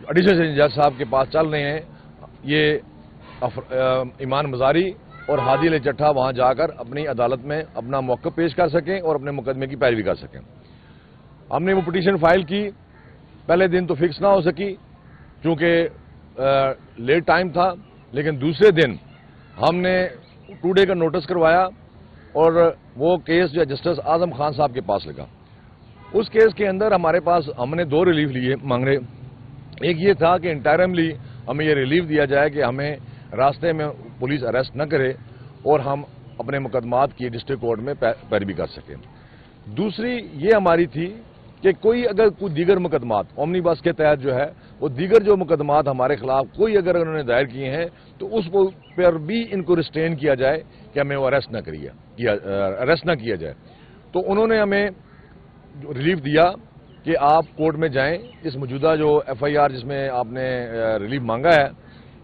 Additional session جج صاحب کے پاس چل رہے ہیں، یہ ایمان مزاری اور ہادی علی چٹھا وہاں جا کر اپنی عدالت میں اپنا موقف پیش کر سکیں اور اپنے مقدمے کی پیروی کر سکیں۔ ہم نے وہ پٹیشن فائل کی، پہلے دن تو فکس نہ ہو سکی چونکہ لیٹ ٹائم تھا، لیکن دوسرے دن ہم نے 2 ڈے کا نوٹس کروایا اور وہ کیس جو جسٹس اعظم خان صاحب کے پاس لگا۔ اس کیس کے اندر ہمارے پاس ہم نے 2 ریلیف لیے مانگ رہے۔ ایک یہ تھا کہ انٹائرملی ہمیں یہ ریلیف دیا جائے کہ ہمیں راستے میں پولیس اریسٹ نہ کرے اور ہم اپنے مقدمات کی ڈسٹرکٹ کورٹ میں پیروی کر سکیں۔ دوسری یہ ہماری تھی کہ کوئی اگر کوئی دیگر مقدمات اومنی بس کے تحت جو ہے وہ دیگر جو مقدمات ہمارے خلاف کوئی اگر انہوں نے دائر کیے ہیں تو اس پر بھی ان کو ریسٹرین کیا جائے کہ ہمیں وہ اریسٹ نہ کیا جائے۔ تو انہوں نے ہمیں ریلیف دیا کہ آپ کورٹ میں جائیں، اس موجودہ جو ایف آئی آر جس میں آپ نے ریلیف مانگا ہے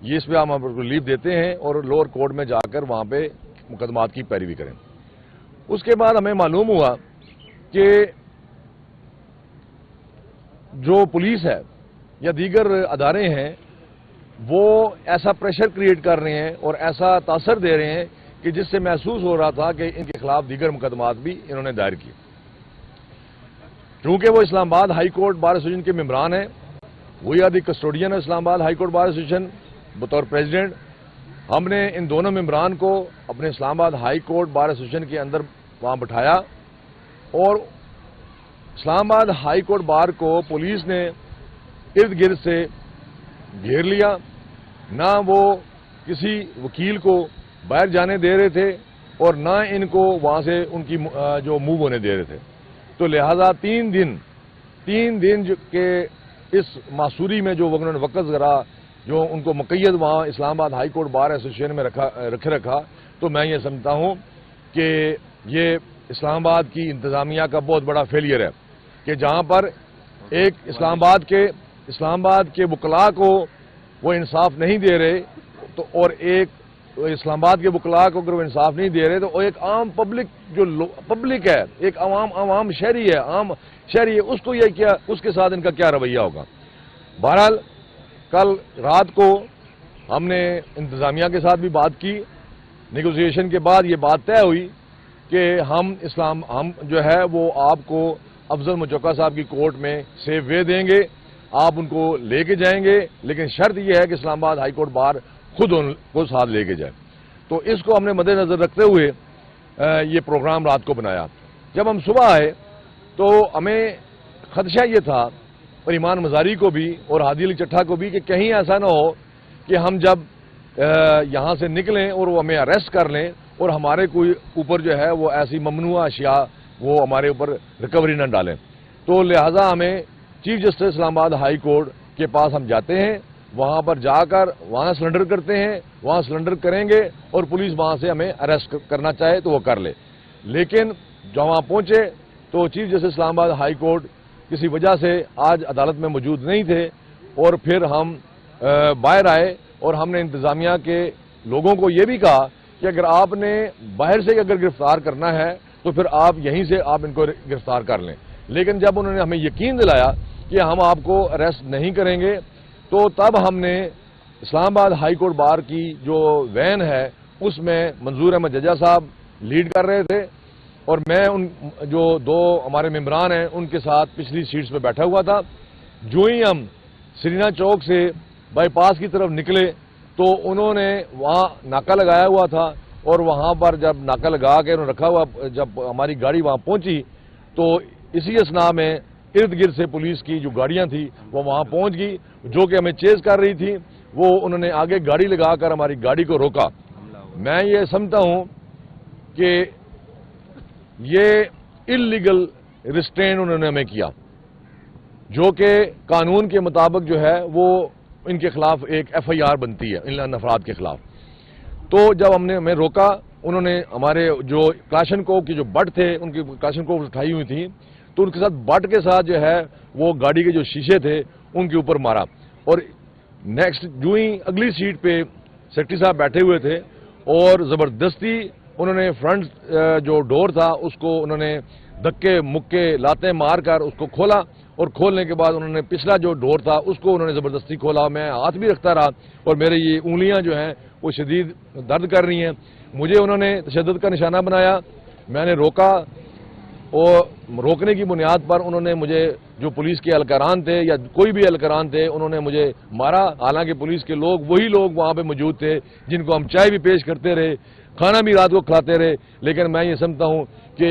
یہ اس پہ ہم ریلیف دیتے ہیں اور لوور کورٹ میں جا کر وہاں پہ مقدمات کی پیروی کریں۔ اس کے بعد ہمیں معلوم ہوا کہ جو پولیس ہے یا دیگر ادارے ہیں وہ ایسا پریشر کریٹ کر رہے ہیں اور ایسا تاثر دے رہے ہیں کہ جس سے محسوس ہو رہا تھا کہ ان کے خلاف دیگر مقدمات بھی انہوں نے دائر کیے۔ چونکہ وہ اسلام آباد ہائی کورٹ بار ایسوسیشن کے ممبران ہیں، وہی آدھی کسٹوڈین ہے اسلام آباد ہائی کورٹ بار ایسوسیشن بطور پریزیڈنٹ، ہم نے ان دونوں ممبران کو اپنے اسلام آباد ہائی کورٹ بار ایسوسیشن کے اندر وہاں بٹھایا اور اسلام آباد ہائی کورٹ بار کو پولیس نے ارد گرد سے گھیر لیا، نہ وہ کسی وکیل کو باہر جانے دے رہے تھے اور نہ ان کو وہاں سے ان کی جو موو ہونے دے رہے تھے۔ تو لہذا 3 دن کے اس معصوری میں جو انہوں نے وقت ذرا جو ان کو مقید وہاں اسلام آباد ہائی کورٹ بار ایسوسیشن میں رکھا تو میں یہ سمجھتا ہوں کہ یہ اسلام آباد کی انتظامیہ کا بہت بڑا فیلئر ہے کہ جہاں پر ایک اسلام آباد کے وکلاء کو وہ انصاف نہیں دے رہے تو اور ایک اسلام آباد کے وکلاء کو اگر وہ انصاف نہیں دے رہے تو ایک عام پبلک ہے، ایک عوام شہری ہے اس کو یہ کیا اس کے ساتھ ان کا کیا رویہ ہوگا۔ بہرحال کل رات کو ہم نے انتظامیہ کے ساتھ بھی بات کی، نیگوزیشن کے بعد یہ بات طے ہوئی کہ ہم جو ہے وہ آپ کو افضل مچوکا صاحب کی کورٹ میں سیف وے دیں گے، آپ ان کو لے کے جائیں گے، لیکن شرط یہ ہے کہ اسلام آباد ہائی کورٹ بار خود ان کو ساتھ لے کے جائے۔ تو اس کو ہم نے مد نظر رکھتے ہوئے یہ پروگرام رات کو بنایا۔ جب ہم صبح آئے تو ہمیں خدشہ یہ تھا اور ایمان مزاری کو بھی اور ہادی علی چٹھا کو بھی کہ کہیں ایسا نہ ہو کہ ہم جب یہاں سے نکلیں اور وہ ہمیں اریسٹ کر لیں اور ہمارے کوئی اوپر جو ہے وہ ایسی ممنوعہ اشیاء وہ ہمارے اوپر ریکوری نہ ڈالیں۔ تو لہذا ہمیں چیف جسٹس اسلام آباد ہائی کورٹ کے پاس ہم جاتے ہیں، وہاں پر جا کر وہاں سرنڈر کرتے ہیں، وہاں سرنڈر کریں گے اور پولیس وہاں سے ہمیں اریسٹ کرنا چاہے تو وہ کر لے۔ لیکن جب وہاں پہنچے تو چیف جسٹس اسلام آباد ہائی کورٹ کسی وجہ سے آج عدالت میں موجود نہیں تھے اور پھر ہم باہر آئے اور ہم نے انتظامیہ کے لوگوں کو یہ بھی کہا کہ اگر آپ نے باہر سے اگر گرفتار کرنا ہے تو پھر آپ یہیں سے آپ ان کو گرفتار کر لیں۔ لیکن جب انہوں نے ہمیں یقین دلایا کہ ہم آپ کو اریسٹ نہیں کریں گے تو تب ہم نے اسلام آباد ہائی کورٹ بار کی جو وین ہے اس میں منظور احمد ججا صاحب لیڈ کر رہے تھے اور میں ان جو 2 ہمارے ممبران ہیں ان کے ساتھ پچھلی سیٹس پہ بیٹھا ہوا تھا۔ جو ہی ہم سرینا چوک سے بائی پاس کی طرف نکلے تو انہوں نے وہاں ناکہ لگایا ہوا تھا اور وہاں پر جب ناکہ لگا کے انہوں نے رکھا ہوا جب ہماری گاڑی وہاں پہنچی تو اسی اسنا میں ارد گرد سے پولیس کی جو گاڑیاں تھیں وہ وہاں پہنچ گئی جو کہ ہمیں چیز کر رہی تھی، وہ انہوں نے آگے گاڑی لگا کر ہماری گاڑی کو روکا۔ میں یہ سمجھتا ہوں کہ یہ اللیگل ریسٹرین انہوں نے ہمیں کیا جو کہ قانون کے مطابق جو ہے وہ ان کے خلاف ایک ایف آئی آر بنتی ہے ان افراد کے خلاف۔ تو جب ہمیں روکا انہوں نے ہمارے جو کلاشنکوف کی جو بٹ تھے ان کی کلاشنکوف اٹھائی ہوئی تھی تو ان کے ساتھ بٹ کے ساتھ جو ہے وہ گاڑی کے جو شیشے تھے ان کے اوپر مارا اور نیکسٹ جو ہی اگلی سیٹ پہ سیکرٹری صاحب بیٹھے ہوئے تھے اور زبردستی انہوں نے فرنٹ جو ڈور تھا اس کو انہوں نے دھکے مکے لاتے مار کر اس کو کھولا اور کھولنے کے بعد انہوں نے پچھلا جو ڈور تھا اس کو انہوں نے زبردستی کھولا. میں ہاتھ بھی رکھتا رہا اور میرے یہ انگلیاں جو ہیں وہ شدید درد کر رہی ہیں. مجھے انہوں نے تشدد کا نشانہ بنایا. میں نے روکا اور روکنے کی بنیاد پر انہوں نے مجھے جو پولیس کے اہلکاران تھے یا کوئی بھی اہلکاران تھے انہوں نے مجھے مارا. حالانکہ پولیس کے لوگ وہی لوگ وہاں پہ موجود تھے جن کو ہم چائے بھی پیش کرتے رہے, کھانا بھی رات کو کھلاتے رہے. لیکن میں یہ سمجھتا ہوں کہ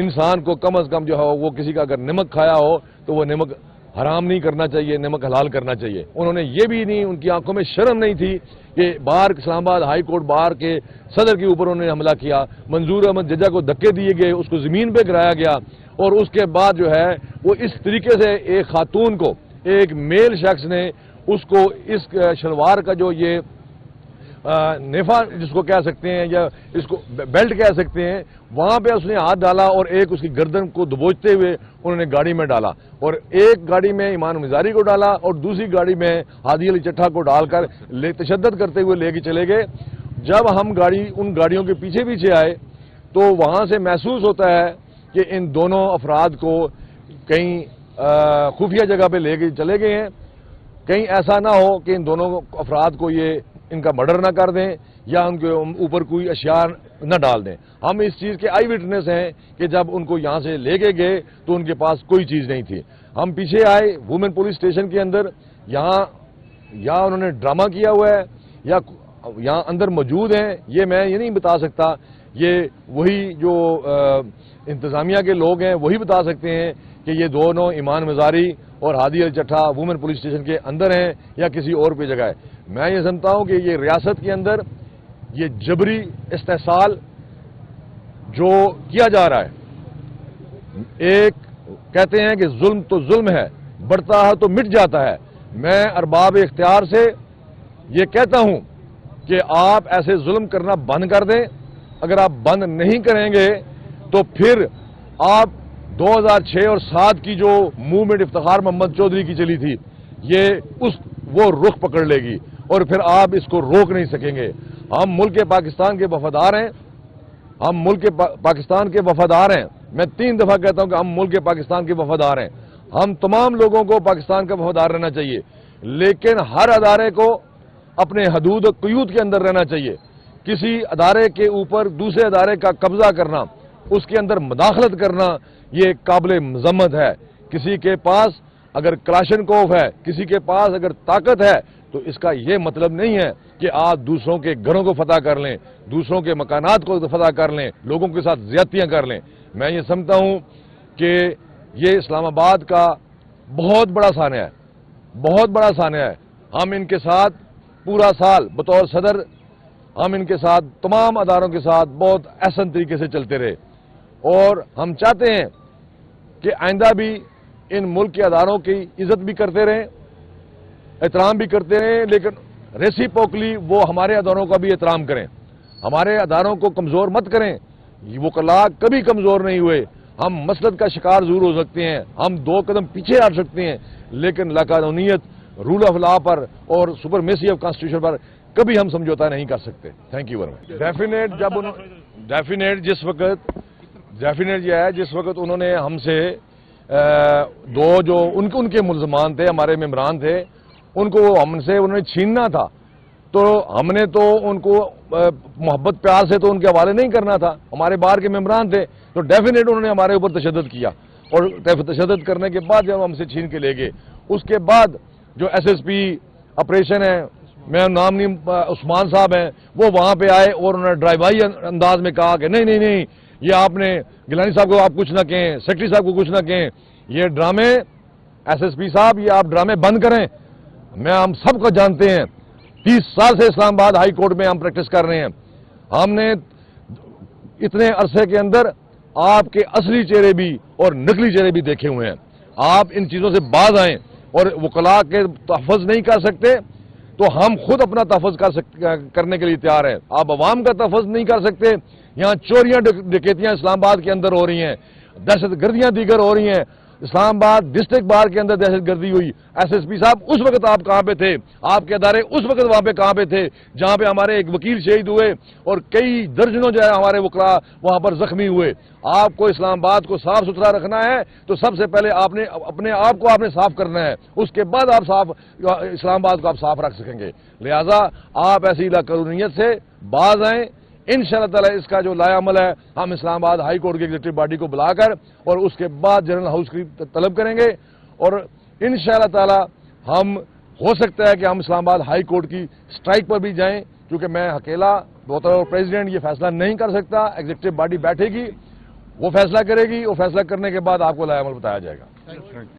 انسان کو کم از کم جو ہے وہ کسی کا اگر نمک کھایا ہو تو وہ نمک حرام نہیں کرنا چاہیے, نمک حلال کرنا چاہیے. انہوں نے یہ بھی نہیں, ان کی آنکھوں میں شرم نہیں تھی کہ بار اسلام آباد ہائی کورٹ بار کے صدر کے اوپر انہوں نے حملہ کیا. منظور احمد ججا کو دھکے دیے گئے, اس کو زمین پہ گرایا گیا اور اس کے بعد جو ہے وہ اس طریقے سے ایک خاتون کو, ایک میل شخص نے اس کو اس شلوار کا جو یہ نیفا جس کو کہہ سکتے ہیں یا اس کو بیلٹ کہہ سکتے ہیں, وہاں پہ اس نے ہاتھ ڈالا اور ایک اس کی گردن کو دبوچتے ہوئے انہوں نے گاڑی میں ڈالا اور ایک گاڑی میں ایمان مزاری کو ڈالا اور دوسری گاڑی میں ہادی علی چٹھا کو ڈال کر تشدد کرتے ہوئے لے کے چلے گئے. جب ہم ان گاڑیوں کے پیچھے پیچھے آئے تو وہاں سے محسوس ہوتا ہے کہ ان دونوں افراد کو کہیں خفیہ جگہ پہ لے کے چلے گئے ہیں. کہیں ایسا نہ ہو کہ ان دونوں افراد کو یہ ان کا مرڈر نہ کر دیں یا ان کے اوپر کوئی اشیاء نہ ڈال دیں. ہم اس چیز کے آئی وٹنس ہیں کہ جب ان کو یہاں سے لے کے گئے تو ان کے پاس کوئی چیز نہیں تھی. ہم پیچھے آئے وومن پولیس اسٹیشن کے اندر, یہاں انہوں نے ڈرامہ کیا ہوا ہے یا یہاں اندر موجود ہیں یہ میں یہ نہیں بتا سکتا. یہ وہی جو انتظامیہ کے لوگ ہیں وہی بتا سکتے ہیں کہ یہ دونوں ایمان مزاری اور ہادی علی چٹھا وومن پولیس اسٹیشن کے اندر ہیں یا کسی اور پہ جگہ ہے. میں یہ سمجھتا ہوں کہ یہ ریاست کے اندر یہ جبری استحصال جو کیا جا رہا ہے, ایک کہتے ہیں کہ ظلم تو ظلم ہے, بڑھتا ہے تو مٹ جاتا ہے. میں ارباب اختیار سے یہ کہتا ہوں کہ آپ ایسے ظلم کرنا بند کر دیں. اگر آپ بند نہیں کریں گے تو پھر آپ 2006 اور 2007 کی جو موومنٹ افتخار محمد چودھری کی چلی تھی وہ رخ پکڑ لے گی اور پھر آپ اس کو روک نہیں سکیں گے. ہم ملک پاکستان کے وفادار ہیں, ہم ملک پاکستان کے وفادار ہیں. میں 3 دفعہ کہتا ہوں کہ ہم ملک پاکستان کے وفادار ہیں. ہم تمام لوگوں کو پاکستان کا وفادار رہنا چاہیے, لیکن ہر ادارے کو اپنے حدود و قیود کے اندر رہنا چاہیے. کسی ادارے کے اوپر دوسرے ادارے کا قبضہ کرنا, اس کے اندر مداخلت کرنا, یہ قابل مذمت ہے. کسی کے پاس اگر کلاشنکوف ہے, کسی کے پاس اگر طاقت ہے تو اس کا یہ مطلب نہیں ہے کہ آپ دوسروں کے گھروں کو فتح کر لیں, دوسروں کے مکانات کو فتح کر لیں, لوگوں کے ساتھ زیادتیاں کر لیں. میں یہ سمجھتا ہوں کہ یہ اسلام آباد کا بہت بڑا سانحہ ہے, بہت بڑا سانحہ ہے. ہم ان کے ساتھ پورا سال بطور صدر ہم ان کے ساتھ تمام اداروں کے ساتھ بہت احسن طریقے سے چلتے رہے اور ہم چاہتے ہیں کہ آئندہ بھی ان ملک کے اداروں کی عزت بھی کرتے رہیں, احترام بھی کرتے رہیں, لیکن ریسیپروکلی وہ ہمارے اداروں کا بھی احترام کریں. ہمارے اداروں کو کمزور مت کریں. وکلاء کبھی کمزور نہیں ہوئے. ہم مسلط کا شکار ضرور ہو سکتے ہیں, ہم 2 قدم پیچھے ہٹ سکتے ہیں, لیکن لاقانونیت, رول آف لا پر اور سپرمیسی آف کانسٹیٹیوشن پر کبھی ہم سمجھوتا نہیں کر سکتے. Thank you very much. Definite جس وقت انہوں نے ہم سے 2 جو ان کے ملزمان تھے, ہمارے ممبران تھے, ان کو ہم سے انہوں نے چھیننا تھا, تو ہم نے تو ان کو محبت پیار سے تو ان کے حوالے نہیں کرنا تھا. ہمارے بار کے ممبران تھے تو ڈیفینیٹ انہوں نے ہمارے اوپر تشدد کیا اور تشدد کرنے کے بعد جب ہم سے چھین کے لے گئے, اس کے بعد جو SSP آپریشن ہے, میں نام نہیں, عثمان صاحب ہیں, وہ وہاں پہ آئے اور انہوں نے ڈرائیوائی انداز میں کہا کہ نہیں یہ آپ نے گیلانی صاحب کو آپ کچھ نہ کہیں, سیکرٹری صاحب کو کچھ نہ کہیں, یہ ڈرامے SSP صاحب یہ آپ ڈرامے بند کریں. میں ہم سب کو جانتے ہیں, 30 سال سے اسلام آباد ہائی کورٹ میں ہم پریکٹس کر رہے ہیں. ہم نے اتنے عرصے کے اندر آپ کے اصلی چہرے بھی اور نقلی چہرے بھی دیکھے ہوئے ہیں. آپ ان چیزوں سے باز آئیں, اور وکلاء کے تحفظ نہیں کر سکتے تو ہم خود اپنا تحفظ کرنے کے لیے تیار ہیں. آپ عوام کا تحفظ نہیں کر سکتے. یہاں چوریاں ڈکیتیاں اسلام آباد کے اندر ہو رہی ہیں, دہشت گردیاں دیگر ہو رہی ہیں. اسلام آباد ڈسٹرکٹ بار کے اندر دہشت گردی ہوئی، ایس ایس پی صاحب اس وقت آپ کہاں پہ تھے؟ آپ کے ادارے اس وقت وہاں پہ کہاں پہ تھے جہاں پہ ہمارے ایک وکیل شہید ہوئے اور کئی درجنوں جو ہے ہمارے وکلاء وہاں پر زخمی ہوئے؟ آپ کو اسلام آباد کو صاف ستھرا رکھنا ہے تو سب سے پہلے آپ نے اپنے آپ کو صاف کرنا ہے، اس کے بعد آپ اسلام آباد کو آپ صاف رکھ سکیں گے۔ لہذا آپ ایسی لاقانونیت سے باز آئیں۔ انشاءاللہ تعالی اس کا جو لائے عمل ہے ہم اسلام آباد ہائی کورٹ کی ایگزیکٹو باڈی کو بلا کر اور اس کے بعد جنرل ہاؤس کی طلب کریں گے، اور انشاءاللہ تعالی ہم ہو سکتا ہے کہ ہم اسلام آباد ہائی کورٹ کی اسٹرائک پر بھی جائیں، کیونکہ میں اکیلا بطور پریزیڈنٹ یہ فیصلہ نہیں کر سکتا۔ ایگزیکٹو باڈی بیٹھے گی، وہ فیصلہ کرے گی، وہ فیصلہ کرنے کے بعد آپ کو لائے عمل بتایا جائے گا۔